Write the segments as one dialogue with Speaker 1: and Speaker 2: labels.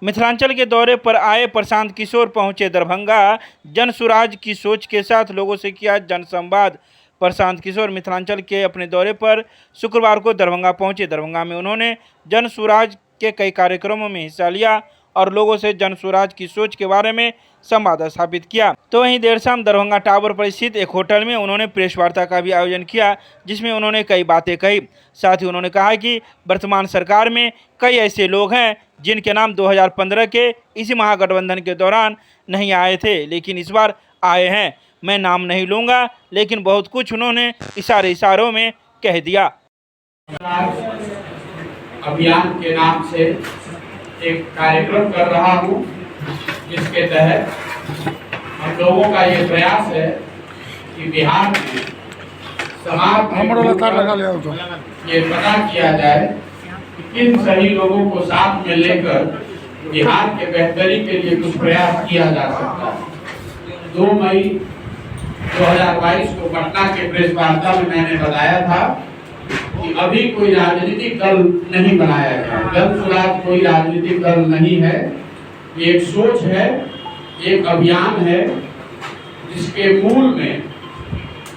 Speaker 1: मिथिलांचल के दौरे पर आए प्रशांत किशोर पहुंचे दरभंगा। जन सुराज की सोच के साथ लोगों से किया जनसंवाद। प्रशांत किशोर मिथिलांचल के अपने दौरे पर शुक्रवार को दरभंगा पहुंचे। दरभंगा में उन्होंने जन सुराज के कई कार्यक्रमों में हिस्सा लिया और लोगों से जन सुराज की सोच के बारे में संवाद स्थापित किया। तो वहीं देर शाम दरभंगा टावर पर स्थित एक होटल में उन्होंने प्रेस वार्ता का भी आयोजन किया, जिसमें उन्होंने कई बातें कही। साथ ही उन्होंने कहा कि वर्तमान सरकार में कई ऐसे लोग हैं जिनके नाम 2015 के इसी महागठबंधन के दौरान नहीं आए थे, लेकिन इस बार आए हैं। मैं नाम नहीं लूँगा, लेकिन बहुत कुछ उन्होंने इशारों में कह दिया।
Speaker 2: अभियान के नाम से एक कार्यक्रम कर रहा हूँ, जिसके तहत हम लोगों का ये प्रयास है कि बिहार में समाज में ये पता किया जाए कि किन सही लोगों को साथ में लेकर बिहार के बेहतरी के लिए कुछ प्रयास किया जा सकता है। 2 मई 2022 को पटना के प्रेस वार्ता में मैंने बताया था कि अभी कोई राजनीतिक दल नहीं बनाया गया। जन सुराज कोई राजनीतिक दल नहीं है, ये एक सोच है, एक अभियान है, जिसके मूल में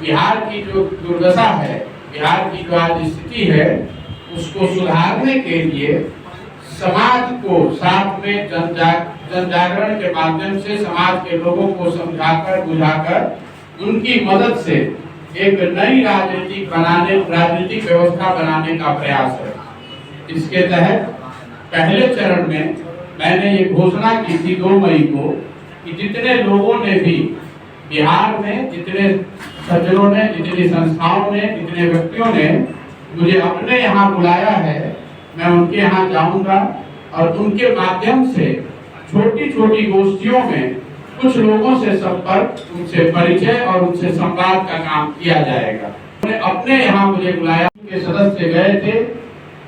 Speaker 2: बिहार की जो दुर्दशा है, बिहार की जो आज स्थिति है, उसको सुधारने के लिए समाज को साथ में जन जागरण के माध्यम से समाज के लोगों को समझाकर बुझाकर उनकी मदद से एक नई राजनीतिक व्यवस्था बनाने का प्रयास है। इसके तहत पहले चरण में मैंने ये घोषणा की थी 2 मई को कि जितने लोगों ने भी बिहार में, जितने सज्जनों ने, जितनी संस्थाओं ने, जितने व्यक्तियों ने मुझे अपने यहाँ बुलाया है, मैं उनके यहाँ जाऊंगा और उनके माध्यम से छोटी छोटी गोष्ठियों में कुछ लोगों से संपर्क, उनसे परिचय और उनसे संवाद का काम किया जाएगा। अपने यहाँ मुझे बुलाया के सदस्य गए थे।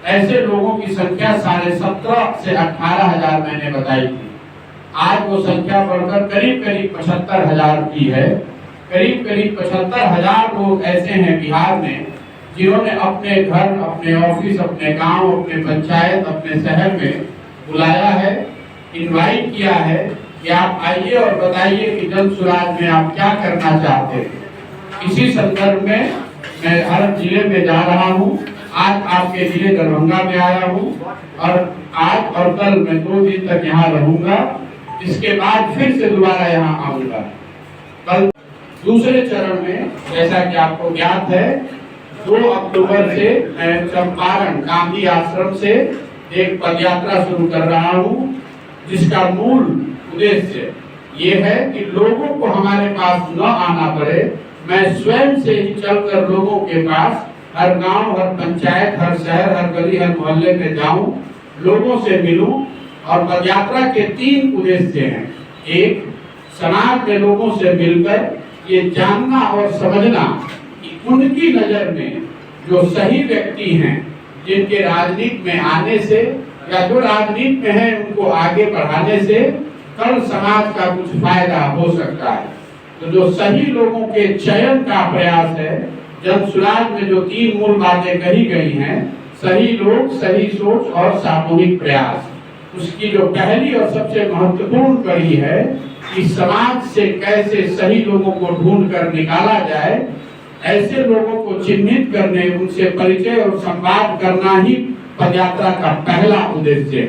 Speaker 2: ऐसे लोगों की संख्या 17.5 से 18,000 मैंने बताई थी। आज वो संख्या बढ़कर करीब 75,000 की है। करीब 75,000 लोग ऐसे हैं बिहार में जिन्होंने अपने घर, अपने ऑफिस, अपने गांव, अपने पंचायत, अपने शहर में बुलाया है, इनवाइट किया है कि आप आइए और बताइए कि जन सुराज में आप क्या करना चाहते हैं। इसी संदर्भ में मैं हर जिले में जा रहा हूँ। आज आपके जिले दरभंगा में आया हूँ और आज और कल मैं 2 दिन तक यहाँ रहूंगा। इसके बाद फिर से दोबारा यहाँ आऊंगा। कल दूसरे चरण में, जैसा कि आपको ज्ञात है, 2 अक्टूबर से मैं चंपारण गांधी आश्रम से एक पदयात्रा शुरू कर रहा हूँ, जिसका मूल उद्देश्य ये है कि लोगों को हमारे पास न आना पड़े। मैं स्वयं से ही चलकर लोगों के पास हर गांव, हर पंचायत, हर शहर, हर गली, हर मोहल्ले में जाऊं, लोगों से मिलूं। और पदयात्रा के 3 उद्देश्य हैं। एक, समाज में लोगों से मिलकर ये जानना और समझना कि उनकी नजर में जो सही व्यक्ति हैं, जिनके राजनीति में आने से या जो राजनीति में है उनको आगे बढ़ाने से कल समाज का कुछ फायदा हो सकता है। तो जो सही लोगों के चयन का प्रयास है, जन सुराज में जो 3 मूल बातें कही गई हैं, सही लोग, सही सोच और सामूहिक प्रयास, उसकी जो पहली और सबसे महत्वपूर्ण कड़ी है कि समाज से कैसे सही लोगों को ढूंढ कर निकाला जाए। ऐसे लोगों को चिन्हित करने, उनसे परिचय और संवाद करना ही पदयात्रा का पहला उद्देश्य है,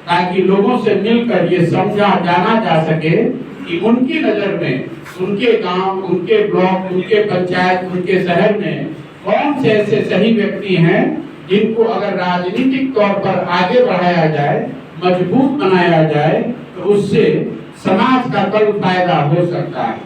Speaker 2: ताकि लोगों से मिलकर ये समझा जाना जा सके कि उनकी नजर में, उनके गांव, उनके ब्लॉक, उनके पंचायत, उनके शहर में कौन से ऐसे सही व्यक्ति हैं जिनको अगर राजनीतिक तौर पर आगे बढ़ाया जाए, मजबूत बनाया जाए, तो उससे समाज का कल फायदा हो सकता है।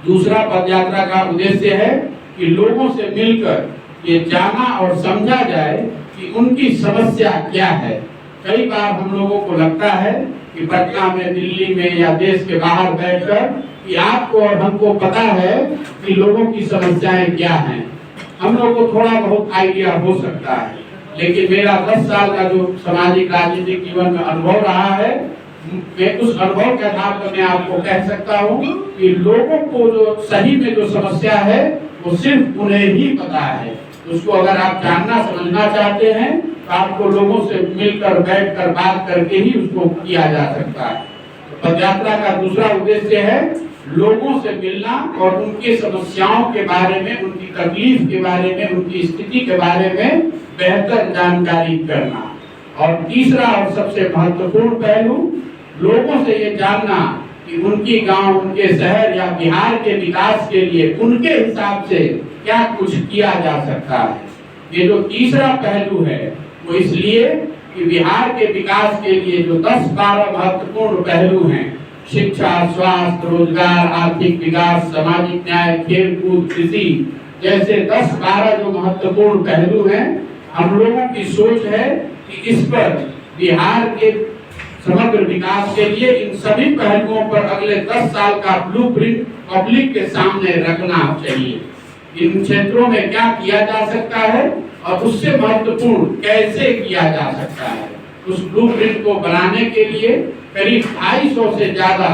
Speaker 2: दूसरा पदयात्रा का उद्देश्य है कि लोगों से मिलकर ये जाना और समझा जाए कि उनकी समस्या क्या है। कई बार हम लोगों को लगता है कि पटना में, दिल्ली में या देश के बाहर बैठकर कि आपको और हमको पता है कि लोगों की समस्याएं क्या हैं। हम लोग को थोड़ा बहुत आइडिया हो सकता है, लेकिन मेरा 10 साल का जो सामाजिक राजनीतिक जीवन में अनुभव रहा है, मैं उस अनुभव के आधार पर मैं आपको कह सकता हूँ कि लोगों को जो सही में जो समस्या है वो सिर्फ उन्हें ही पता है। उसको अगर आप जानना समझना चाहते हैं तो आपको लोगों से मिलकर बैठकर बात करके ही उसको किया जा सकता है। तो पदयात्रा का दूसरा उद्देश्य है लोगों से मिलना और उनकी समस्याओं के बारे में, उनकी तकलीफ के बारे में, उनकी स्थिति के बारे में बेहतर जानकारी करना। और तीसरा और सबसे महत्वपूर्ण पहलू लोगों से ये जानना कि उनकी गांव, उनके शहर या बिहार के विकास के लिए उनके हिसाब से क्या कुछ किया जा सकता है। ये जो तीसरा पहलू है वो इसलिए कि बिहार के विकास के लिए जो 10-12 महत्वपूर्ण पहलू हैं, शिक्षा, स्वास्थ्य, रोजगार, आर्थिक विकास, सामाजिक न्याय, खेल कूद, कृषि जैसे 10-12 जो महत्वपूर्ण पहलू हैं, हम लोगों की सोच है कि इस पर बिहार के समग्र विकास के लिए इन सभी पहलुओं पर अगले 10 साल का ब्लूप्रिंट पब्लिक के सामने रखना चाहिए। इन क्षेत्रों में क्या किया जा सकता है और उससे महत्वपूर्ण कैसे किया जा सकता है। उस ब्लूप्रिंट को बनाने के लिए करीब 250 से ज्यादा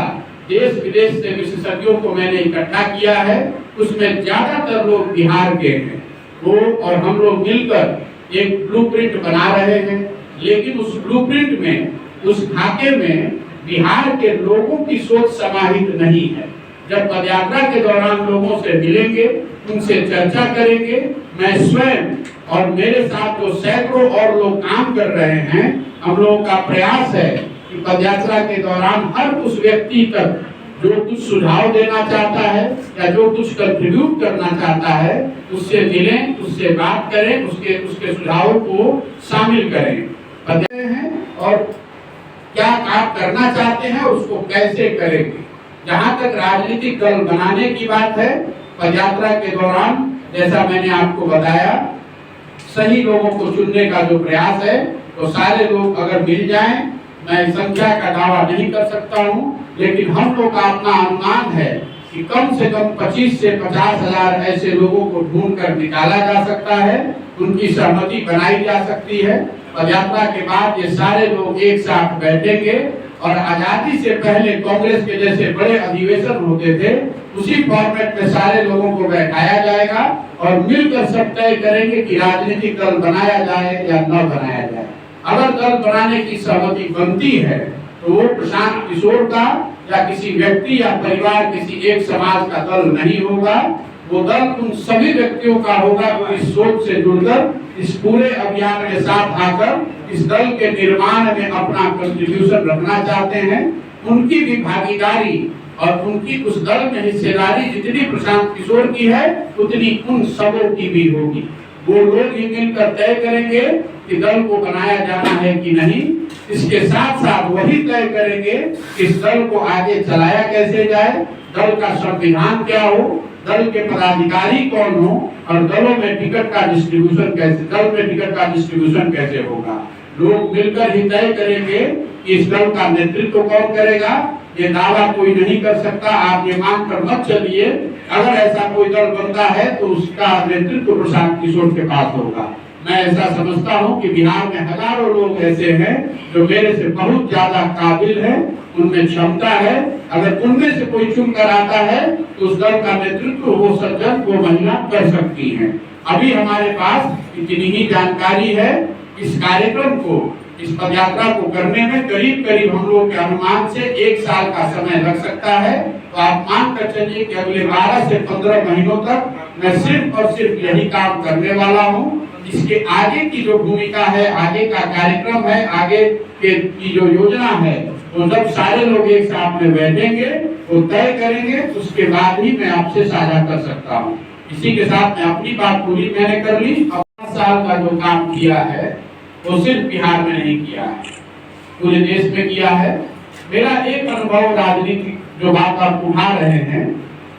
Speaker 2: देश विदेश से विशेषज्ञों को मैंने इकट्ठा किया है। उसमें ज्यादातर लोग बिहार के हैं। वो और हम लोग मिलकर एक ब्लूप्रिंट बना रहे हैं, लेकिन उस ब्लूप्रिंट में, उस खाके में बिहार के लोगों की सोच समाहित नहीं है। जब पदयात्रा के दौरान लोगों से मिलेंगे, उनसे चर्चा करेंगे, मैं स्वयं और मेरे साथ जो सैकड़ों और लोग काम कर रहे हैं, हम लोगों का प्रयास है कि पदयात्रा के दौरान हर उस व्यक्ति तक जो कुछ सुझाव देना चाहता है या जो कुछ कंट्रीब्यूट करना चाहता है, उससे मिलें, उससे बात करें, उसके सुझावों को शामिल करें और क्या काम करना चाहते हैं उसको कैसे करेंगे। जहां तक राजनीतिक दल बनाने की बात है, पदयात्रा के दौरान जैसा मैंने आपको बताया, सही लोगों को चुनने का जो प्रयास है, तो सारे लोग अगर मिल जाएं, मैं संख्या का दावा नहीं कर सकता हूं, लेकिन हम लोग का अपना अनुमान है कि कम से कम 25 से 50 हजार ऐसे लोगों को ढूंढ कर निकाला जा सकता है, उनकी सहमति बनाई जा सकती है। पदयात्रा के बाद ये सारे लोग एक साथ बैठेंगे और आजादी से पहले कांग्रेस के जैसे बड़े अधिवेशन होते थे, उसी फॉर्मेट में सारे लोगों को बैठाया जाएगा और मिलकर सब तय करेंगे कि राजनीतिक दल बनाया जाए या न बनाया जाए। अगर दल बनाने की सहमति बनती है तो वो प्रशांत किशोर का या किसी व्यक्ति या परिवार, किसी एक समाज का दल नहीं होगा। वो दल उन सभी व्यक्तियों का होगा जो इस सोच से जुड़कर इस पूरे अभियान में साथ आकर इस दल के निर्माण में अपना कंट्रीब्यूशन रखना चाहते हैं। उनकी भी भागीदारी और उनकी उस दल में हिस्सेदारी जितनी प्रशांत किशोर की है, उतनी उन सबों की भी होगी। वो लोग ही मिलकर तय करेंगे कि दल को बनाया जाना है कि नहीं। इसके साथ साथ वही तय करेंगे कि इस दल को आगे चलाया कैसे जाए, दल का संविधान क्या हो, दल के पदाधिकारी कौन हो और दलों में टिकट का डिस्ट्रीब्यूशन कैसे, दल में टिकट का डिस्ट्रीब्यूशन कैसे होगा। लोग मिलकर ही तय करेंगे कि इस दल का नेतृत्व कौन करेगा। ये दावा कोई नहीं कर सकता, आप ये मानकर मत चलिए अगर ऐसा कोई दल बनता है तो उसका नेतृत्व प्रशांत किशोर के पास होगा। मैं ऐसा समझता हूं कि बिहार में हजारों लोग ऐसे हैं जो मेरे से बहुत ज्यादा काबिल हैं, उनमें क्षमता है। अगर उनमें से कोई चुनकर आता है तो उस दल का नेतृत्व वो सज्जन, वो महिला कर सकती हैं। अभी हमारे पास इतनी ही जानकारी है। इस कार्यक्रम को, इस पदयात्रा को करने में करीब करीब हम लोग के अनुमान से 1 साल का समय लग सकता है। तो आप मान कर चलिए कि अगले 12 से 15 महीनों तक मैं सिर्फ और सिर्फ यही काम करने वाला हूँ। इसके आगे की जो भूमिका है, आगे का कार्यक्रम है, आगे की जो योजना है, तो जब सारे लोग एक साथ में बैठेंगे वो तय करेंगे, उसके बाद ही मैं आपसे साझा कर सकता हूँ। इसी के साथ मैं अपनी बात पूरी मैंने कर ली। 5 साल का जो काम किया है वो सिर्फ बिहार में नहीं किया है, पूरे देश में किया है। मेरा एक अनुभव, राजनीति जो बात आप उठा रहे हैं,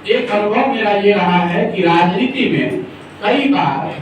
Speaker 2: एक अनुभव मेरा ये रहा है कि राजनीति में कई बार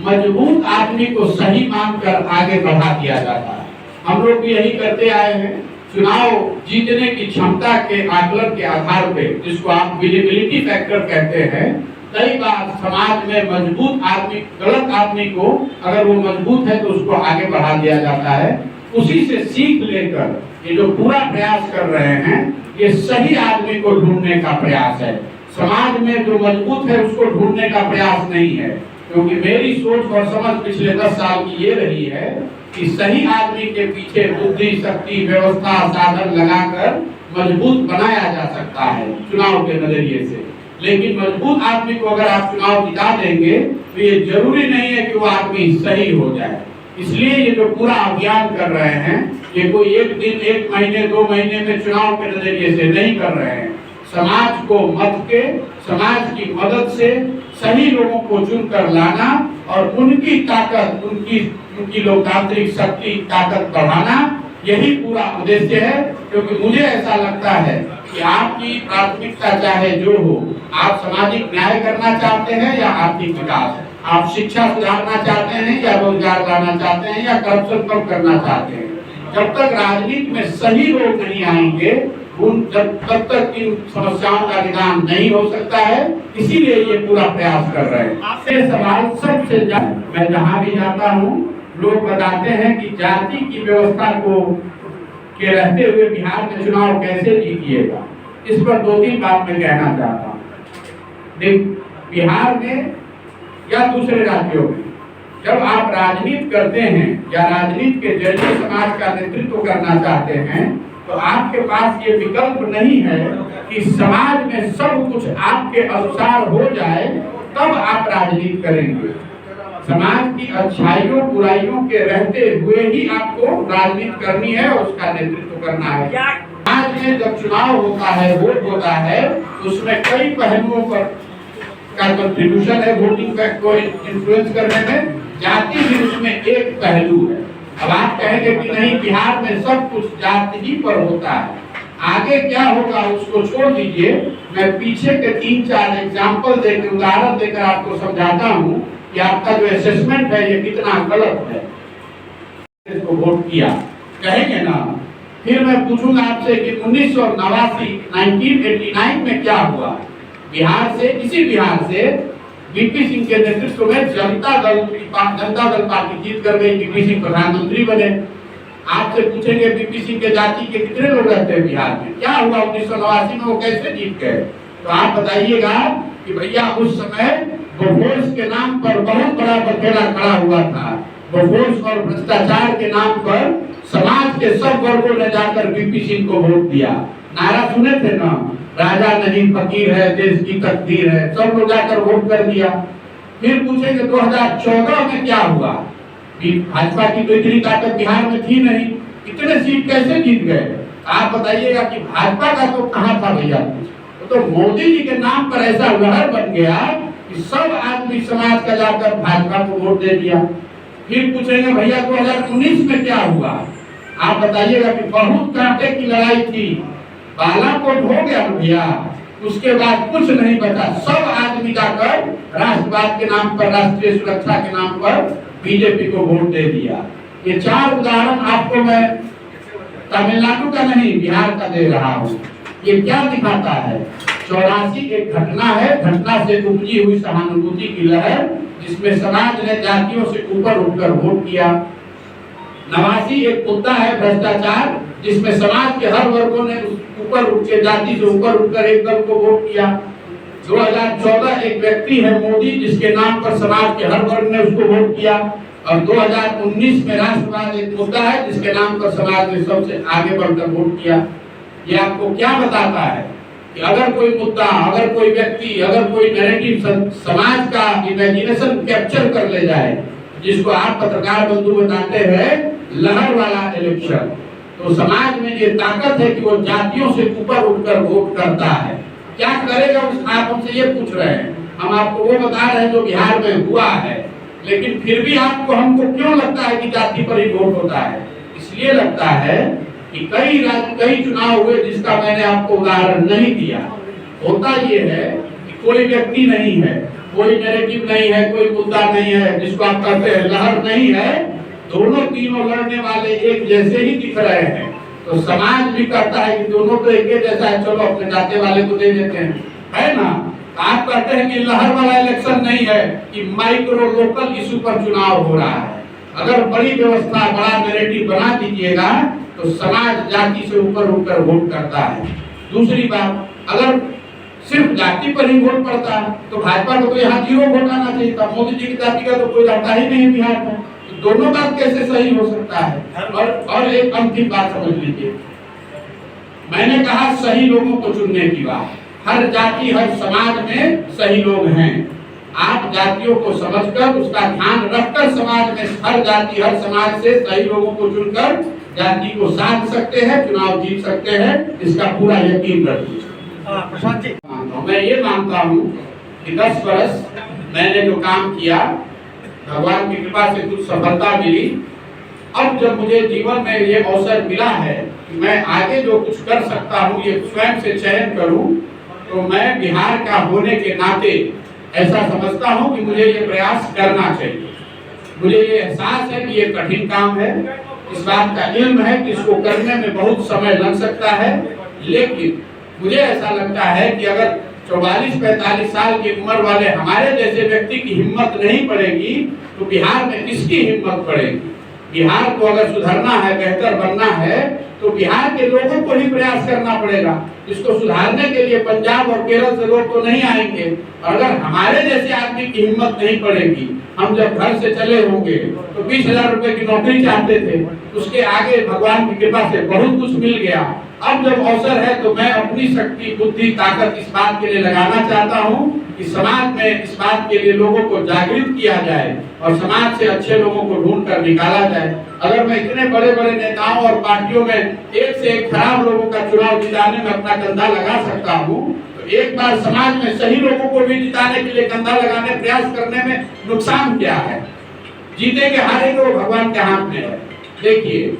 Speaker 2: मजबूत आदमी को सही मानकर आगे बढ़ा दिया जाता है। हम लोग भी यही करते आए हैं। चुनाव जीतने की क्षमता के आकलन के आधार पे, जिसको आप विजिबिलिटी फैक्टर कहते हैं, कई बार समाज में मजबूत आदमी, गलत आदमी को अगर वो मजबूत है तो उसको आगे बढ़ा दिया जाता है। उसी से सीख लेकर ये जो पूरा प्रयास कर रहे हैं, ये सही आदमी को ढूंढने का प्रयास है। समाज में जो मजबूत है उसको ढूंढने का प्रयास नहीं है। क्योंकि मेरी सोच और समझ पिछले 10 साल की ये रही है कि सही आदमी के पीछे बुद्धि, शक्ति, व्यवस्था, साधन लगाकर मजबूत बनाया जा सकता है चुनाव के नजरिए से। लेकिन मजबूत आदमी को अगर आप चुनाव जिता देंगे तो ये जरूरी नहीं है कि वो आदमी सही हो जाए। इसलिए ये जो पूरा अभियान कर रहे हैं, ये कोई एक दिन, एक महीने, 2 महीने में चुनाव के नजरिए से नहीं कर रहे हैं। समाज को मत के, समाज की मदद से सही लोगों को चुनकर लाना और उनकी ताकत, उनकी लोकतांत्रिक शक्ति, ताकत बढ़ाना, यही पूरा उद्देश्य है। क्योंकि मुझे ऐसा लगता है कि आपकी प्राथमिकता चाहे जो हो, आप सामाजिक न्याय करना चाहते हैं या आर्थिक विकास, आप शिक्षा सुधारना चाहते हैं या रोजगार लाना चाहते हैं या करप्शन कम करना चाहते हैं, जब तक राजनीति में सही लोग नहीं आएंगे तब तक इन समस्याओं का निदान नहीं हो सकता है। इसीलिए ये पूरा प्रयास कर रहे हैं। आपसे सवाल सबसे ज्यादा मैं जहाँ भी जाता हूँ, लोग बताते हैं कि जाति की व्यवस्था को के रहते हुए बिहार में चुनाव कैसे जीतिएगा। इस पर 2-3 बात मैं कहना चाहता हूँ। देख, बिहार में या दूसरे राज्यों में जब आप राजनीति करते हैं या राजनीति के जरिए समाज का नेतृत्व करना चाहते हैं, तो आपके पास ये विकल्प नहीं है कि समाज में सब कुछ आपके अनुसार हो जाए तब आप राजनीति करेंगे। समाज की अच्छाइयों बुराइयों के रहते हुए ही आपको राजनीति करनी है और उसका नेतृत्व करना है। समाज में जब चुनाव होता है, वोट होता है, उसमें कई पहलुओं पर का कंट्रीब्यूशन है वोटिंग को इन्फ्लुएंस करने में। जाति भी उसमें एक पहलू है। अब आप कहेंगे कि नहीं, बिहार में सब कुछ जाति ही पर होता है, आगे क्या होगा उसको छोड़ दीजिए। मैं पीछे के 3-4 एग्जाम्पल देकर, उदाहरण देकर आपको समझाता हूँ कि आपका जो असेसमेंट है ये कितना गलत है। इसको वोट किया कहेंगे ना, फिर मैं पूछूंगा आपसे कि 1989 में क्या हुआ। बिहार से, इसी बिहार से बीपी सिंह के नेतृत्व में जनता दल पार्टी जीत कर गई, बीपी सिंह प्रधानमंत्री बने। आपसे पूछेंगे बीपी सिंह के जाति के कितने लोग रहते हैं बिहार में, क्या हुआ 1989 में, वो कैसे जीत गए? तो आप बताइएगा कि भैया उस समय बोफोर्स के नाम पर बहुत बड़ा बखेड़ा खड़ा हुआ था। बोफोर्स और भ्रष्टाचार के नाम पर समाज के सब वर्गों ने जाकर बीपी सिंह को वोट दिया। नारा सुने थे ना, राजा नहीं फकीर है, देश की तकदीर है, सब लोग जाकर वोट कर दिया। फिर पूछेंगे 2014 में क्या हुआ? भाजपा की तो इतनी ताकत बिहार में थी नहीं, इतने सीट कैसे जीत गए? आप बताइएगा कि भाजपा का तो कहाँ था भैया? तो मोदी जी के नाम पर ऐसा लहर बन गया कि सब आदमी समाज का जाकर भाजपा को वोट दे दिया। फिर पूछेंगे भैया 2019 में क्या हुआ? आप बताइएगा कि बहुत कांटे की लड़ाई थी, बालाकोट हो गया भैया, उसके बाद कुछ नहीं बचा। सब आदमी जाकर राष्ट्रवाद के नाम पर, राष्ट्रीय सुरक्षा के नाम पर बीजेपी को वोट दे दिया। ये 4 उदाहरण आपको मैं तमिलनाडु का नहीं, बिहार का दे रहा हूँ। ये क्या दिखाता है? 84 एक घटना है, घटना से उपजी हुई सहानुभूति की लहर, जिसमें समाज ने जातियों से ऊपर उठकर वोट किया। 89 एक मुद्दा है भ्रष्टाचार, जिसमें समाज के हर वर्गों ने ऊपर उठ के, जाति से ऊपर उठकर एक दल को वोट किया। 2014 एक व्यक्ति है मोदी, जिसके नाम पर समाज के हर वर्ग ने उसको वोट किया। और 2019 में राष्ट्रवाद एक मुद्दा है, जिसके नाम पर समाज ने सबसे आगे बढ़कर वोट किया। ये आपको क्या बताता है कि अगर कोई मुद्दा, अगर कोई व्यक्ति, अगर कोई नैरेटिव समाज का इमेजिनेशन कैप्चर कर ले जाए, जिसको आप पत्रकार बंधु बताते हैं लहर वाला इलेक्शन, तो समाज में ये ताकत है कि वो जातियों से ऊपर उठकर वोट करता है। क्या करेगा आप हमसे ये पूछ रहे हैं, हम आपको वो बता रहे हैं जो बिहार में हुआ है। लेकिन फिर भी हमको क्यों लगता है कि जाति पर ही वोट होता है? इसलिए लगता है कि कई चुनाव हुए जिसका मैंने आपको उदाहरण नहीं दिया। होता ये है कि कोई व्यक्ति नहीं है, कोई नैरेटिव नहीं है, कोई मुद्दा नहीं है, जिसको आप कहते हैं लहर नहीं है, दोनों तीनों लड़ने वाले एक जैसे ही दिख रहे हैं, तो समाज भी कहता है कि दोनों तो एक जैसा है, चलो अपने जाते वाले को दे देते हैं, है ना? आप कहते हैं कि लहर वाला इलेक्शन नहीं है, कि माइक्रो लोकल इशू पर चुनाव हो रहा है। अगर बड़ी व्यवस्था, बड़ा नैरेटिव बना दीजिएगा तो समाज जाति से ऊपर उठकर वोट करता है। दूसरी बात, अगर सिर्फ जाति पर ही वोट पड़ता है, तो भाजपा को तो यहाँ 0 वोट आना चाहिए था। मोदी जी की जाति का तो कोई रहता ही नहीं बिहार में, तो दोनों बात कैसे सही हो सकता है। और एक अंतिम बात समझ लीजिए, मैंने कहा सही लोगों को चुनने की बात। हर जाति हर समाज में सही लोग हैं। आप जातियों को समझकर उसका ध्यान रखकर समाज में हर जाति हर समाज से सही लोगों को चुनकर जाति को साध सकते हैं, चुनाव जीत सकते हैं, इसका पूरा यकीन रखिए।
Speaker 3: प्रशांत जी,
Speaker 2: मैं ये मानता हूँ कि 10 वर्ष मैंने जो काम किया, भगवान की कृपा से कुछ सफलता मिली। अब जब मुझे जीवन में ये अवसर मिला है कि मैं आगे जो कुछ कर सकता हूँ ये स्वयं से चयन करूँ, तो मैं बिहार का होने के नाते ऐसा समझता हूँ कि मुझे ये प्रयास करना चाहिए। मुझे ये एहसास है कि ये कठिन काम है, इस बात का इल्म है कि इसको करने में बहुत समय लग सकता है, लेकिन मुझे ऐसा लगता है कि अगर 44-45 साल की उम्र वाले हमारे जैसे व्यक्ति की हिम्मत नहीं पड़ेगी तो बिहार में किसकी हिम्मत पड़ेगी। बिहार को अगर सुधरना है, बेहतर बनना है, तो बिहार के लोगों को ही प्रयास करना पड़ेगा। इसको सुधारने के लिए पंजाब और केरल से लोग तो नहीं आएंगे। अगर हमारे जैसे आदमी की हिम्मत नहीं पड़ेगी, हम जब घर से चले होंगे तो 20,000 रुपए की नौकरी चाहते थे, उसके आगे भगवान की कृपा से बहुत कुछ मिल गया। अब जब अवसर है तो मैं अपनी शक्ति बुद्धि ताकत इस बात के लिए लगाना चाहता हूँ कि समाज में इस बात के लिए लोगों को जागृत किया जाए और समाज से अच्छे लोगों को ढूंढ कर निकाला जाए। अगर मैं इतने बड़े बड़े नेताओं और पार्टियों में एक से एक खराब लोगों का चुनाव जिताने में अपना कंधा लगा सकता हूँ, तो एक बार समाज में सही लोगों को भी जिताने के लिए कंधा लगाने प्रयास करने में नुकसान क्या है। जीतेंगे हारेंगे वो भगवान के हाथ में है। देखिए,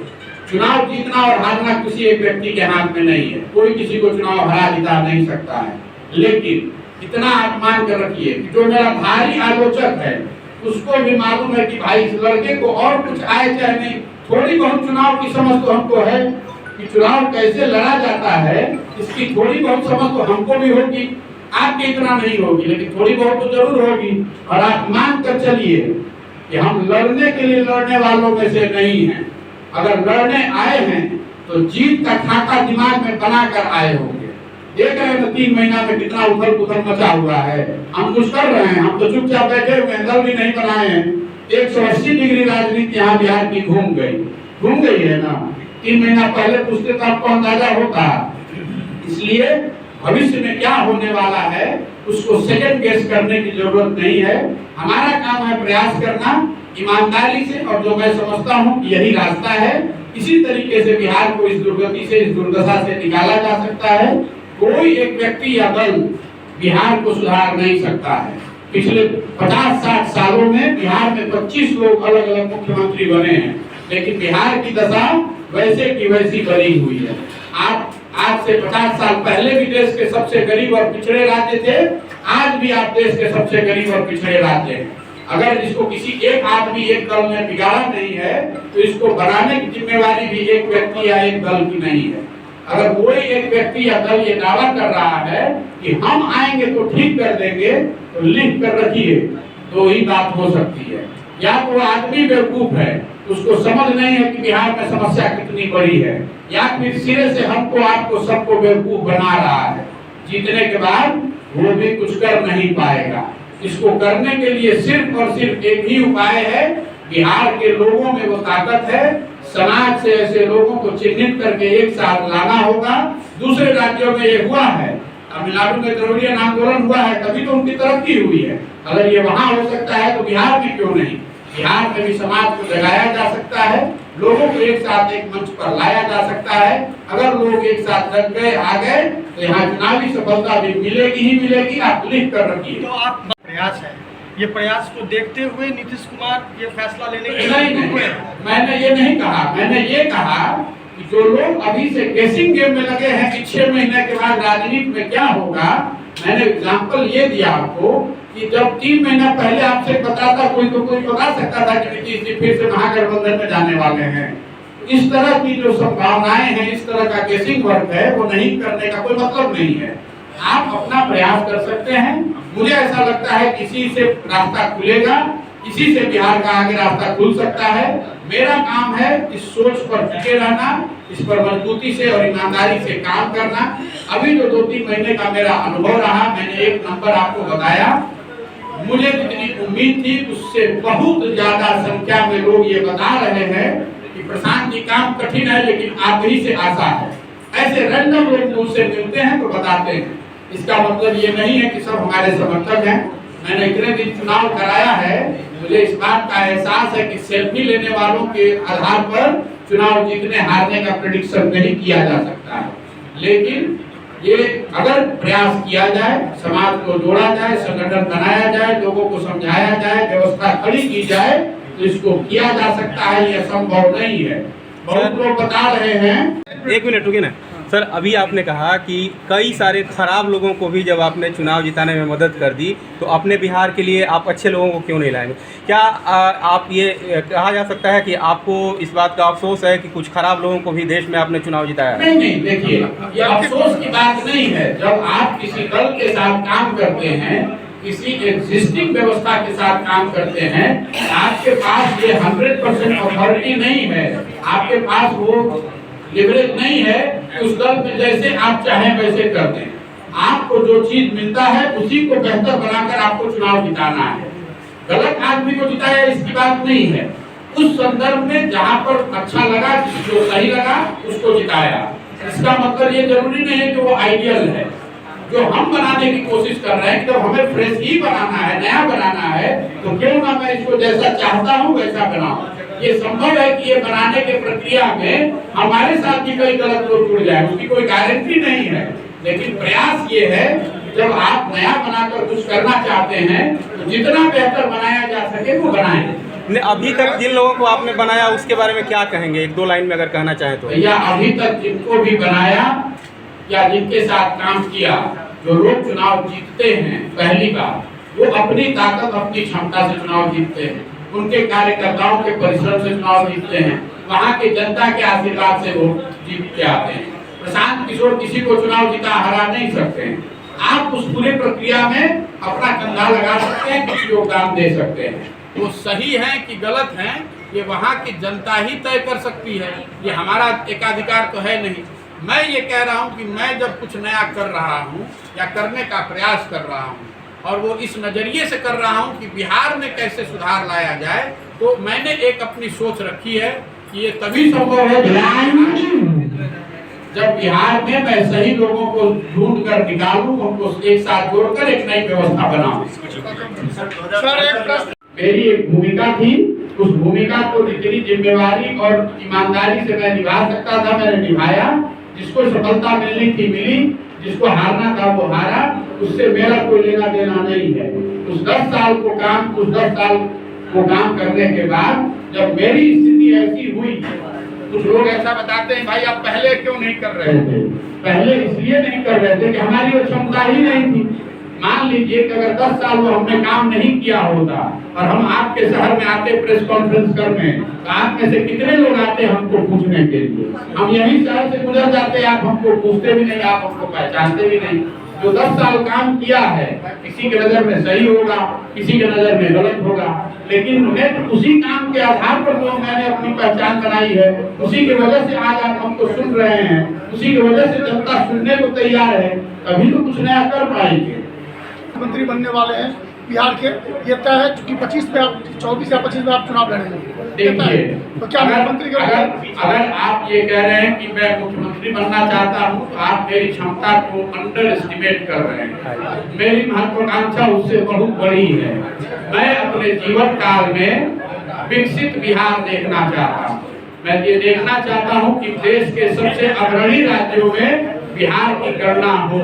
Speaker 2: चुनाव जीतना और हारना किसी एक व्यक्ति के हाथ में नहीं है, कोई किसी को चुनाव हरा जिता नहीं सकता है। लेकिन इतना आप मान कर रखिए कि जो मेरा भारी आलोचक है उसको भी मालूम है कि भाई इस लड़के को और कुछ आए चाहे नहीं, थोड़ी बहुत चुनाव की समझ तो हमको है कि चुनाव कैसे लड़ा जाता है, इसकी थोड़ी बहुत समझ तो हमको भी होगी। आपके इतना नहीं होगी, लेकिन थोड़ी बहुत तो जरूर होगी। और आप मान कर चलिए कि हम लड़ने के लिए लड़ने वालों में से नहीं हैं। अगर लड़ने आए हैं तो जीत का खाका दिमाग में बनाकर आए होंगे। देख रहे हैं 3 महीना में कितना उथल पुथल मचा हुआ है। हम कुछ कर रहे हैं, हम तो चुपचाप बैठे हुए हैं, दल भी नहीं बनाए हैं। 180 डिग्री राजनीति यहाँ बिहार की घूम गई है ना। 3 महीना पहले पूछते तो आपको अंदाजा होता। इसलिए भविष्य में क्या होने वाला है उसको सेकंड गेस करने की जरूरत नहीं है। हमारा काम है प्रयास करना ईमानदारी से, और जो मैं समझता हूँ यही रास्ता है। इसी तरीके से बिहार को इस दुर्गति से, इस दुर्दशा से निकाला जा सकता है। कोई एक व्यक्ति या दल बिहार को सुधार नहीं सकता है। पिछले 50-60 सालों में बिहार में 25 लोग अलग अलग मुख्यमंत्री बने हैं, लेकिन बिहार की दशा वैसे की वैसी बनी हुई है। आप आज से 50 साल पहले भी देश के सबसे गरीब और पिछड़े राज्य थे, आज भी आप देश के सबसे गरीब और पिछड़े राज्य हैं। अगर इसको किसी एक आदमी एक दल ने बिगाड़ा नहीं है तो इसको बनाने की जिम्मेवारी भी एक व्यक्ति या एक दल की नहीं है। अगर कोई एक व्यक्ति या दल ये दावा कर रहा है कि हम आएंगे तो ठीक कर देंगे, तो लिख कर रखिए, तो ही बात हो सकती है। या तो आदमी बेवकूफ है, उसको समझ नहीं है कि बिहार में समस्या कितनी बड़ी है, या फिर सिरे से हमको आपको सबको बेवकूफ बना रहा है। जीतने के बाद वो भी कुछ कर नहीं पाएगा। इसको करने के लिए सिर्फ और सिर्फ एक ही उपाय है, बिहार के लोगों में वो ताकत है। समाज से ऐसे लोगों को चिन्हित करके एक साथ लाना होगा। दूसरे राज्यों में ये हुआ है, तमिलनाडु में द्रविड़ियन आंदोलन हुआ है, तभी तो उनकी तरक्की हुई है। अगर ये वहां हो सकता है तो बिहार में क्यों नहीं। बिहार में भी समाज को जगाया जा सकता है, लोगों को एक साथ एक मंच पर लाया जा सकता है। अगर लोग एक साथ लग गए, आ गए, तो यहाँ चुनावी सफलता भी मिलेगी ही मिलेगी। आप लिख कर रखिए।
Speaker 3: तो आप प्रयास है, ये प्रयास को देखते हुए नीतीश कुमार ये फैसला लेने के
Speaker 2: नहीं, मैंने ये नहीं कहा। मैंने ये कहा कि जो लोग अभी से गेसिंग गेम में लगे हैं कि 6 महीने के बाद राजनीति में क्या होगा, मैंने एग्जाम्पल ये दिया आपको कि जब 3 महीना पहले आपसे पता था, कोई तो कोई बता सकता था कि नीतीश जी फिर से महागठबंधन में जाने वाले हैं। इस तरह की जो संभावनाएं हैं, इस तरह का गेसिंग वर्क है, वो नहीं करने का कोई मतलब नहीं है। आप अपना प्रयास कर सकते हैं। मुझे ऐसा लगता है किसी से रास्ता खुलेगा। इसी से बिहार का आगे रास्ता खुल सकता है। मेरा काम है इस सोच पर टिके रहना, इस पर मजबूती से और ईमानदारी से काम करना। अभी जो 2-3 महीने का मेरा अनुभव रहा, मैंने एक नंबर आपको बताया, मुझे जितनी उम्मीद थी उससे बहुत ज्यादा संख्या में लोग ये बता रहे हैं कि प्रशांत जी काम कठिन है लेकिन आप ही से आसान है। ऐसे रैंडम लोग मुझसे मिलते हैं तो बताते हैं। इसका मतलब ये नहीं है कि सब हमारे समर्थक हैं। मैंने इतने दिन चुनाव कराया है, मुझे इस बात का एहसास है कि सेल्फी लेने वालों के आधार पर चुनाव जीतने हारने का प्रेडिक्शन नहीं किया जा सकता है। लेकिन ये अगर प्रयास किया जाए, समाज को जोड़ा जाए, संगठन बनाया जाए, लोगों को समझाया जाए, व्यवस्था खड़ी की जाए तो इसको किया जा सकता है। ये असंभव नहीं है। बहुत लोग बता रहे हैं।
Speaker 4: एक मिनट रुकिए ना सर, अभी आपने कहा कि कई सारे खराब लोगों को भी जब आपने चुनाव जिताने में मदद कर दी तो अपने बिहार के लिए आप अच्छे लोगों को क्यों नहीं लाएंगे? क्या आप ये कहा जा सकता है कि आपको इस बात का अफसोस है कि कुछ खराब लोगों को भी देश में आपने चुनाव जिताया?
Speaker 2: नहीं, देखिए ये अफसोस की बात नहीं है। जब आप किसी दल के साथ काम करते हैं, किसी एग्जिस्टिंग व्यवस्था के साथ काम करते हैं, आपके पास ये 100% अथॉरिटी नहीं है, आपके पास वो लिवरेज नहीं है कि उस दल में जैसे आप चाहें वैसे कर दें। आपको जो चीज मिलता है उसी को बेहतर बनाकर आपको चुनाव जिताना है। गलत आदमी को जिताया इसकी बात नहीं है। उस संदर्भ में जहां पर अच्छा लगा, जो सही लगा उसको जिताया। इसका मतलब ये जरूरी नहीं है कि वो आइडियल है। जो हम बनाने की कोशिश कर रहे हैं, जब हमें फ्रेश ही बनाना है, नया बनाना है, तो क्यों ना मैं इसको जैसा चाहता हूँ वैसा बनाऊं। ये संभव है कि ये बनाने के प्रक्रिया में हमारे साथ भी कई गलत लोग जुड़ जाए, उसकी कोई गारंटी नहीं है। लेकिन प्रयास ये है, जब आप नया बनाकर कुछ करना चाहते हैं तो जितना बेहतर बनाया जा सके वो बनाएं।
Speaker 4: अभी तक जिन लोगों को आपने बनाया उसके बारे में क्या कहेंगे, 1-2 लाइन में अगर कहना चाहें तो?
Speaker 2: भैया, अभी तक जिनको भी बनाया या जिनके साथ काम किया, जो लोग चुनाव जीतते हैं पहली बार, वो अपनी ताकत अपनी क्षमता से चुनाव जीतते हैं, उनके कार्यकर्ताओं के परिश्रम से चुनाव जीतते हैं, वहाँ के जनता के आशीर्वाद से वो जीत के आते हैं। प्रशांत किशोर किसी को चुनाव जीता हरा नहीं सकते हैं। आप उस पूरी प्रक्रिया में अपना कंधा लगा सकते हैं, कुछ योगदान दे सकते हैं। वो सही है कि गलत है ये वहाँ की जनता ही तय कर सकती है, ये हमारा एकाधिकार तो है नहीं। मैं ये कह रहा हूँ कि मैं जब कुछ नया कर रहा हूँ या करने का प्रयास कर रहा हूँ और वो इस नज़रिए से कर रहा हूँ कि बिहार में कैसे सुधार लाया जाए, तो मैंने एक अपनी सोच रखी है कि ये तभी संभव है जब बिहार में मैं सही लोगों को ढूंढ कर निकालूं, उनको एक साथ जोड़कर एक नई व्यवस्था बनाऊं। मेरी एक भूमिका थी, उस भूमिका को जितनी जिम्मेवारी और ईमानदारी से मैं निभा सकता था मैंने निभाया। जिसको सफलता मिलनी थी मिली, जिसको हारना था वो हारा, उससे मेरा कोई लेना देना नहीं है। उस 10 साल को काम करने के बाद जब मेरी स्थिति ऐसी हुई, कुछ लोग ऐसा बताते हैं भाई आप पहले क्यों नहीं कर रहे थे? पहले इसलिए नहीं कर रहे थे कि हमारी वो क्षमता ही नहीं थी। मान लीजिए कि अगर 10 साल में हमने काम नहीं किया होता और हम आपके शहर में आते प्रेस कॉन्फ्रेंस करने, तो आप में से कितने लोग आते हमको पूछने के लिए? हम यही शहर से गुजर जाते, आप हमको पूछते भी नहीं, आप हमको पहचानते भी नहीं। जो 10 साल काम किया है, किसी की नजर में सही होगा, किसी की नजर में गलत होगा, लेकिन मैं उसी काम के आधार पर जो मैंने अपनी पहचान बनाई है, उसी की वजह से आज आप हमको सुन रहे हैं, उसी की वजह से जनता सुनने को तैयार है, तभी तो कुछ नया कर पाएंगे।
Speaker 3: मंत्री बनने वाले हैं बिहार के, ये तय है क्योंकि 24 या 25 में आप चुनाव लड़ेंगे।
Speaker 2: देखिए,
Speaker 3: तो क्या मुख्यमंत्री
Speaker 2: अगर आप ये कह रहे हैं कि मैं मुख्यमंत्री बनना चाहता हूँ तो आप मेरी क्षमता को अंडर एस्टिमेट कर रहे हैं। मेरी महत्वाकांक्षा उससे बहुत बड़ी है। मैं अपने जीवन काल में विकसित बिहार देखना चाहता हूँ। मैं ये देखना चाहता हूँ कि देश के सबसे अग्रणी राज्यों में बिहार की गणना हो।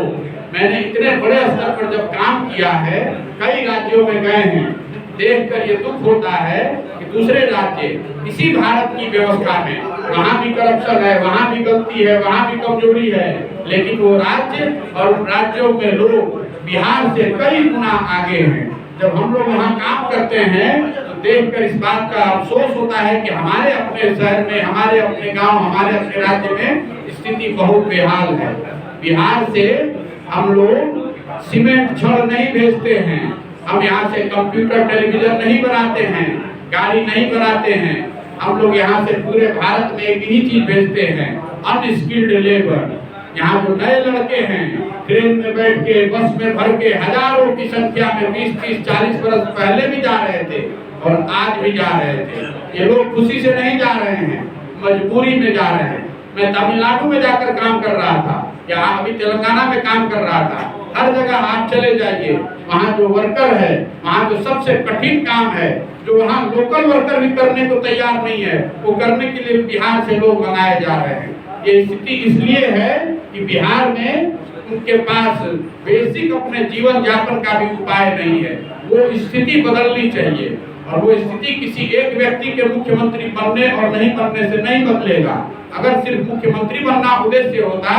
Speaker 2: मैंने इतने बड़े स्तर पर जब काम किया है, कई राज्यों में गए हैं, देखकर ये दुख होता है कि दूसरे राज्य इसी भारत की व्यवस्था में, वहाँ भी करप्शन है, वहाँ भी गलती है, वहाँ भी कमजोरी है, लेकिन वो राज्य और उन राज्यों में लोग बिहार से कई गुना आगे हैं। जब हम लोग वहाँ काम करते हैं तो देखकर इस बात का अफसोस होता है कि हमारे अपने शहर में, हमारे अपने गांव, हमारे अपने राज्य में स्थिति बहुत बेहाल है। बिहार से हम लोग सीमेंट छड़ नहीं भेजते हैं, हम यहाँ से कंप्यूटर टेलीविजन नहीं बनाते हैं, गाड़ी नहीं बनाते हैं। हम लोग यहाँ से पूरे भारत में एक ही चीज भेजते हैं, अनस्किल्ड लेबर। यहाँ जो नए लड़के हैं ट्रेन में बैठ के, बस में भर के, हजारों की संख्या में 20, 30, 40 बरस पहले भी जा रहे थे और आज भी जा रहे थे। ये लोग खुशी से नहीं जा रहे हैं, मजबूरी में जा रहे हैं। मैं तमिलनाडु में जाकर काम कर रहा था, या अभी तेलंगाना में काम कर रहा था। हर जगह आप चले जाइए, वहाँ जो वर्कर है, वहाँ जो सबसे कठिन काम है, जो वहाँ लोकल वर्कर भी करने को तैयार नहीं है, वो करने के लिए बिहार से लोग मंगाए जा रहे हैं। ये स्थिति इसलिए है कि बिहार में उनके पास बेसिक अपने जीवन यापन का भी उपाय नहीं है। वो स्थिति बदलनी चाहिए, और वो स्थिति किसी एक व्यक्ति के मुख्यमंत्री बनने और नहीं बनने से नहीं बदलेगा। अगर सिर्फ मुख्यमंत्री बनना उद्देश्य होता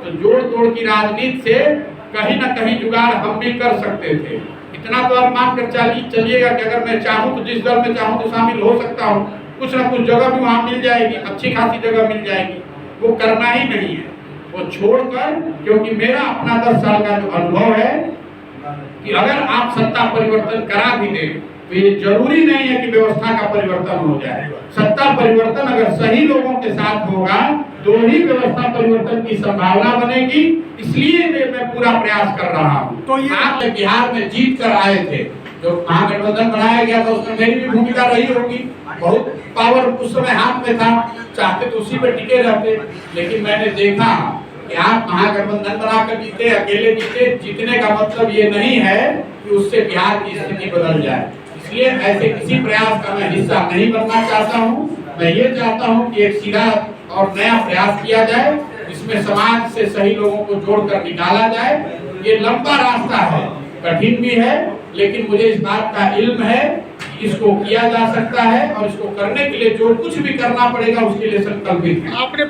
Speaker 2: तो जोड़ तोड़ की राजनीति से कहीं ना कहीं जुगाड़ हम भी कर सकते थे। इतना तो आप मान कर चलिएगा कि अगर मैं चाहूँ तो जिस दल में चाहूँ तो शामिल हो सकता हूँ, कुछ ना कुछ जगह भी वहाँ मिल जाएगी, अच्छी खासी जगह मिल जाएगी। वो करना ही नहीं है, वो छोड़कर, क्योंकि मेरा अपना 10 साल का जो अनुभव है कि अगर आप सत्ता परिवर्तन करा भी दें तो ये जरूरी नहीं है कि व्यवस्था का परिवर्तन हो जाए। सत्ता परिवर्तन अगर सही लोगों के साथ होगा तो ही व्यवस्था परिवर्तन की संभावना बनेगी। इसलिए मैं पूरा प्रयास कर रहा हूँ। तो ये आप बिहार में जीत कर आए थे, जो महागठबंधन बनाया गया था उसमें मेरी भी भूमिका रही होगी। बहुत पावर उस समय हाथ में था, चाहते तो उसी पर टिके रहते, लेकिन मैंने देखा कि आप महागठबंधन बनाकर जीते, अकेले जीते। जीतने का मतलब ये नहीं है कि उससे बिहार की स्थिति बदल जाए। इसलिए ऐसे किसी प्रयास का मैं हिस्सा नहीं बनना चाहता हूँ। मैं ये चाहता हूँ कि एक सीधा और नया प्रयास किया जाए, जिसमें समाज से सही लोगों को जोड़कर निकाला जाए। ये लंबा रास्ता है, कठिन भी है, लेकिन मुझे इस बात का इल्म है कि इसको किया जा सकता है, और इसको करने के लिए जो कुछ भी करना पड़ेगा उसके लिए संकल्पित है।
Speaker 3: आपने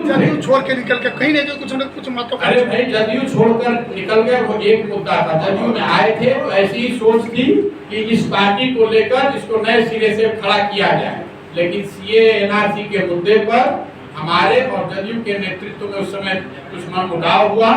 Speaker 3: जदयू छोड़ के निकल के कहीं नहीं गए, कुछ न कुछ मतलब।
Speaker 2: अरे भाई, जदयू छोड़कर निकल गए वो एक मुद्दा था। जदयू में आए थे तो ऐसी ही सोच थी कि इस पार्टी को लेकर इसको नए सिरे से खड़ा किया जाए, लेकिन सीए एनआरसी के मुद्दे पर हमारे और जदयू के नेतृत्व में उस समय कुछ मनमुटाव हुआ।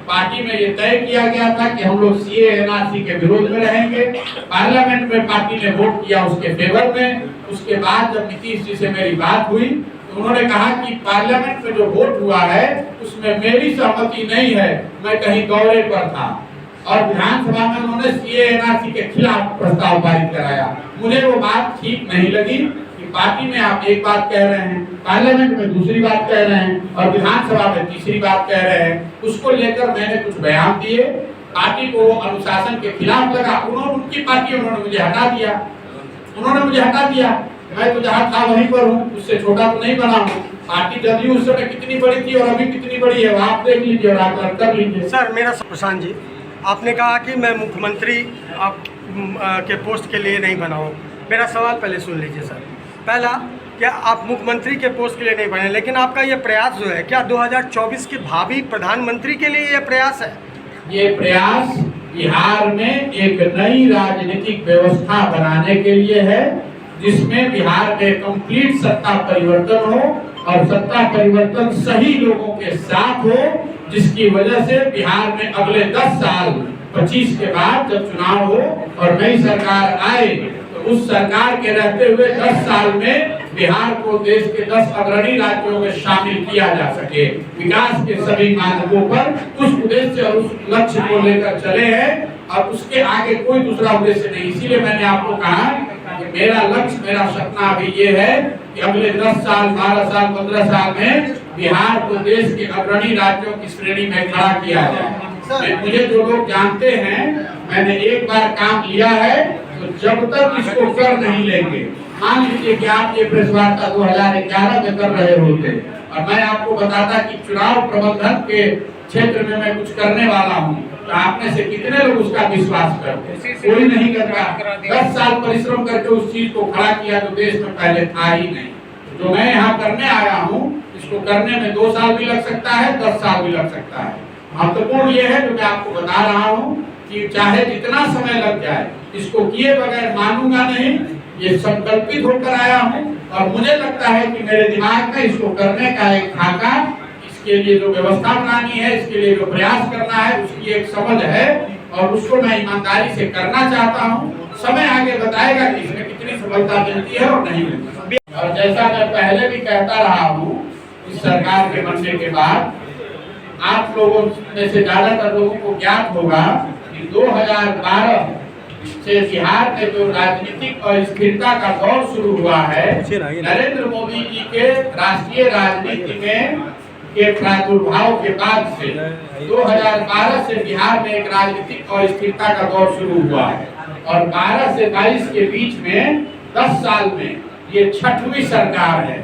Speaker 2: पार्टी में ये तय किया गया था कि हम लोग सीए एनआरसी के विरोध में रहेंगे। पार्लियामेंट में पार्टी ने वोट किया उसके फेवर में। उसके बाद जब नीतीश जी से मेरी बात हुई तो उन्होंने कहा कि पार्लियामेंट में जो वोट हुआ है उसमें मेरी सहमति नहीं है, मैं कहीं दौरे पर था। और विधानसभा में उन्होंने सीए एनआरसी के खिलाफ प्रस्ताव पारित कराया। मुझे वो बात ठीक नहीं लगी कि पार्टी में आप एक बात कह रहे हैं, पार्लियामेंट में दूसरी बात कह रहे हैं और विधानसभा में तीसरी बात कह रहे हैं। उसको लेकर मैंने कुछ बयान दिए, पार्टी को अनुशासन के खिलाफ लगा। उनकी पार्टी उन्होंने मुझे हटा दिया। मैं तो जहाँ था वहीं पर हूँ, उससे छोटा तो नहीं बना हूँ। पार्टी जदयू उस समय कितनी बड़ी थी और अभी कितनी बड़ी है, आप देख लीजिए और आप कर लीजिए।
Speaker 5: सर, मेरा प्रशांत जी, आपने कहा कि मैं मुख्यमंत्री आप के पोस्ट के लिए नहीं बना हूँ। मेरा सवाल पहले सुन लीजिए सर। पहला, क्या आप मुख्यमंत्री के पोस्ट के लिए नहीं बने, लेकिन आपका ये प्रयास जो है, क्या 2024 के भावी प्रधानमंत्री के लिए ये प्रयास है?
Speaker 2: ये प्रयास बिहार में एक नई राजनीतिक व्यवस्था बनाने के लिए है, जिसमें बिहार में कंप्लीट सत्ता परिवर्तन हो और सत्ता परिवर्तन सही लोगों के साथ हो, जिसकी वजह से बिहार में अगले 10 साल 25 के बाद जब चुनाव हो और नई सरकार आए तो उस सरकार के रहते हुए 10 साल में बिहार को देश के 10 अग्रणी राज्यों में शामिल किया जा सके। विकास के सभी मानकों पर उस उद्देश्य और उस लक्ष्य को लेकर चले हैं, और उसके आगे कोई दूसरा उद्देश्य नहीं। इसीलिए मैंने आपको कहा कि मेरा लक्ष्य, मेरा सपना अभी ये है कि अगले 10 साल, 12 साल, 15 साल में बिहार को देश के अग्रणी राज्यों की श्रेणी में खड़ा किया जाए। मुझे जो लोग जानते हैं, मैंने एक बार काम लिया है, तो जब तक इसको कर नहीं लेंगे, मान लीजिए कि आप ये प्रेस वार्ता 2011 में कर रहे होते और मैं आपको बताता कि चुनाव प्रबंधन के क्षेत्र में मैं कुछ करने वाला हूँ, तो आप में से कितने लोग उसका विश्वास करते? कोई नहीं करता। 10 साल परिश्रम करके उस चीज को खड़ा किया जो देश में पहले था ही नहीं। जो मैं यहाँ करने आया हूँ, इसको करने में 2 साल भी लग सकता है, 10 साल भी लग सकता है। महत्वपूर्ण ये है जो मैं आपको बता रहा हूँ कि चाहे जितना समय लग जाए, इसको किए बगैर मानूंगा नहीं। ये संकल्पित होकर आया हूँ और मुझे लगता है कि मेरे दिमाग में इसको करने का एक खाका इसके लिए जो व्यवस्था बनानी है, इसके लिए जो प्रयास करना है, उसकी एक समझ है और उसको मैं ईमानदारी से करना चाहता हूँ। समय आगे बताएगा कि इसमें कितनी सफलता मिलती है और नहीं मिलती। और जैसा मैं पहले भी कहता रहा हूँ, इस सरकार के बनने के बाद आप लोगों में से ज्यादातर लोगों को ज्ञात होगा कि 2012 से बिहार में जो राजनीतिक अस्थिरता का दौर शुरू हुआ है, नरेंद्र मोदी जी के राष्ट्रीय राजनीति में के प्रादुर्भाव के बाद से 2012 से बिहार में एक राजनीतिक अस्थिरता का दौर शुरू हुआ है और 12 से 22 के बीच में 10 साल में ये 6वीं सरकार है।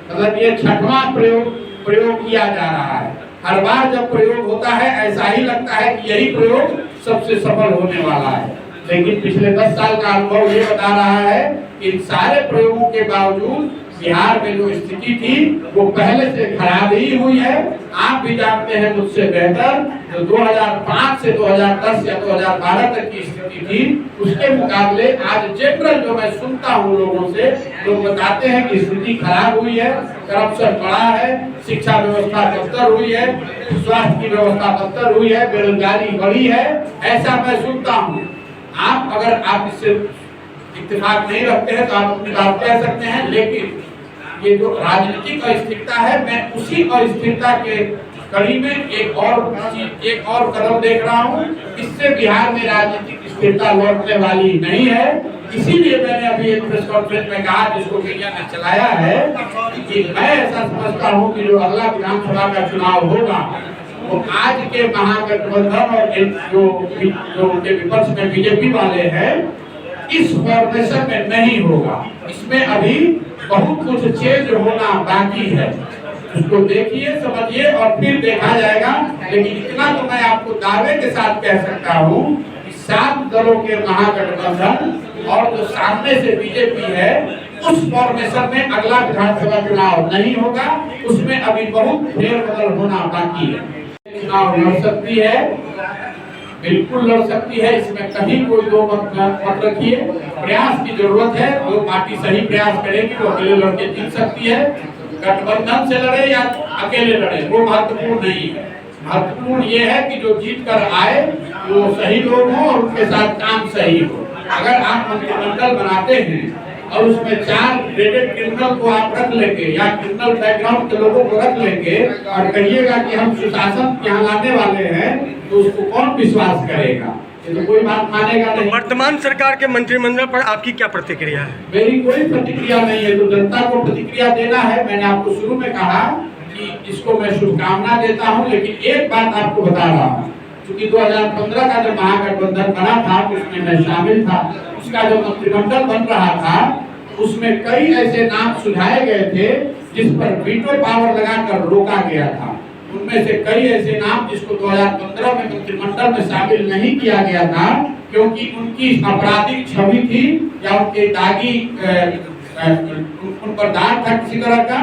Speaker 2: मतलब ये 6वां प्रयोग किया जा रहा है। हर बार जब प्रयोग होता है ऐसा ही लगता है कि यही प्रयोग सबसे सफल होने वाला है, लेकिन पिछले 10 साल का अनुभव ये बता रहा है कि इन सारे प्रयोगों के बावजूद बिहार में जो स्थिति थी वो पहले से खराब ही हुई है। आप भी जानते हैं मुझसे बेहतर, जो 2005 से 2010 या 2012 तक की स्थिति थी उसके मुकाबले आज जनरल जो मैं सुनता हूँ लोगों से, लोग बताते हैं कि स्थिति खराब हुई है, करप्शन बढ़ा है, शिक्षा व्यवस्था बदतर हुई है, स्वास्थ्य की व्यवस्था बदतर हुई है, बेरोजगारी बढ़ी है, ऐसा मैं सुनता हूँ। आप अगर आप इससे इत्तेफाक नहीं रखते हैं तो आप अपनी बात कह सकते हैं, लेकिन ये जो राजनीतिक अस्थिरता है, मैं उसी अस्थिरता के कड़ी में एक और कदम देख रहा हूँ। इससे बिहार में राजनीतिक स्थिरता लौटने वाली नहीं है। इसीलिए मैंने अभी एक प्रेस कॉन्फ्रेंस में कहा, जिसको मीडिया ने चलाया है, कि मैं ऐसा समझता हूँ कि जो अगला विधानसभा का चुनाव होगा वो आज के महागठबंधन और जो उनके विपक्ष में बीजेपी वाले हैं इस फॉर्मेशन में नहीं होगा। इसमें अभी बहुत कुछ चेंज होना बाकी है। उसको देखिए, समझिए और फिर देखा जाएगा। लेकिन इतना तो मैं आपको दावे के साथ कह सकता हूँ कि 7 दलों के महागठबंधन और जो सामने से बीजेपी है उस फॉर्मेशन में अगला विधानसभा चुनाव नहीं होगा। उसमें अभी बहुत फेरबदल होना बाकी है। चुनाव लड़ सकती है, बिल्कुल लड़ सकती है, इसमें कहीं कोई दो मत रखिए। प्रयास की जरूरत है, जो पार्टी सही प्रयास करेगी वो अकेले लड़के जीत सकती है। गठबंधन से लड़े या अकेले लड़े वो महत्वपूर्ण नहीं है। महत्वपूर्ण ये है कि जो जीत कर आए वो सही लोग हों और उनके साथ काम सही हो। अगर आप मंत्रिमंडल बनाते हैं और उसमें 4 ग्रेडेड क्रिमिनल को आप रख लेंगे या क्रिमिनल बैकग्राउंड के लोगों को रख लेंगे और कहिएगा कि हम सुशासन यहाँ लाने वाले हैं, तो उसको कौन विश्वास करेगा? ये तो कोई बात मानेगा नहीं।
Speaker 5: वर्तमान सरकार के मंत्रिमंडल पर आपकी क्या प्रतिक्रिया है?
Speaker 2: मेरी कोई प्रतिक्रिया नहीं है, तो जनता को प्रतिक्रिया देना है। मैंने आपको शुरू में कहा कि इसको मैं शुभकामना देता हूँ, लेकिन एक बात आपको बता रहा हूँ, क्योंकि 2015 का जब महागठबंधन बना था उसमें मैं शामिल था। उसका जो मंत्रिमंडल बन रहा था उसमें कई ऐसे नाम सुझाए गए थे जिस पर वीटो पावर लगाकर रोका गया था। उनमें से कई ऐसे नाम जिसको 2015 में मंत्रिमंडल में शामिल नहीं किया गया था क्योंकि उनकी आपराधिक छवि थी या उनके दागी उन पर दाग था किसी तरह का।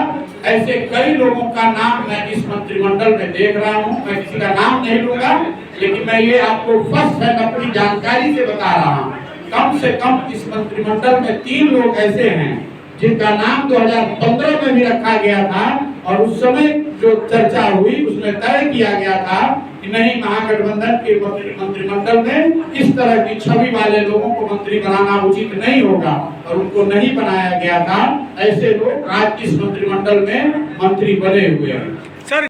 Speaker 2: ऐसे कई लोगों का नाम मैं इस मंत्रिमंडल में देख रहा हूँ। मैं किसी का नाम नहीं लूंगा, लेकिन मैं ये आपको फर्स्ट हैंड अपनी जानकारी से बता रहा हूँ। कम से कम इस मंत्रिमंडल में 3 लोग ऐसे हैं जिनका नाम 2015 में भी रखा गया था और उस समय जो चर्चा हुई उसमें तय किया गया था कि नहीं, महागठबंधन के मंत्रिमंडल में इस तरह की छवि वाले लोगों को मंत्री बनाना उचित नहीं होगा और उनको नहीं बनाया गया था। ऐसे लोग आज इस मंत्रिमंडल में मंत्री बने हुए हैं।
Speaker 5: सर